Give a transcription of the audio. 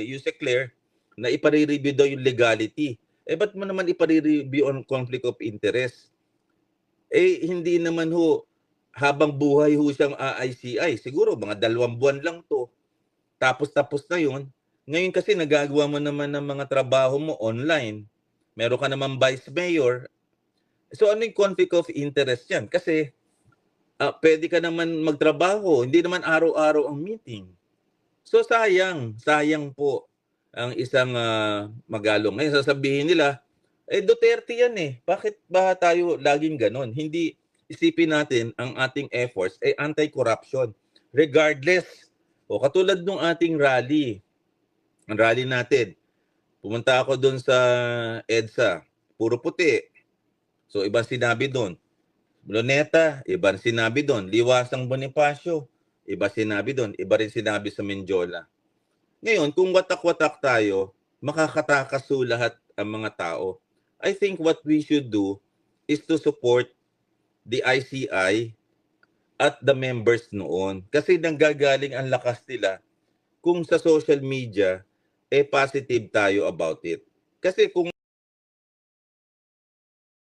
Yuse Claire na ipare-review daw yung legality. Ba't mo naman ipare-review on conflict of interest? Hindi naman ho, habang buhay ho siyang ICI. Siguro mga 2 buwan lang to. Tapos na yun. Ngayon kasi nagagawa mo naman ng mga trabaho mo online. Meron ka naman vice mayor. So ano yung conflict of interest yan? Kasi pwede ka naman magtrabaho. Hindi naman araw-araw ang meeting. So sayang po ang isang Magalong. Ngayon sasabihin nila, Duterte yan eh. Bakit ba tayo laging ganon? Hindi isipin natin ang ating efforts ay anti-corruption. Regardless, katulad nung ating rally, ang rally natin, pumunta ako doon sa EDSA, puro puti. So ibang sinabi doon. Luneta, ibang sinabi doon. Liwasang Bonifacio, iba sinabi doon. Iba rin sinabi sa Menjola. Ngayon, kung watak-watak tayo, makakatakas lahat ang mga tao. I think what we should do is to support the ICI at the members noon. Kasi nanggagaling ang lakas nila kung sa social media, positive tayo about it. Kasi kung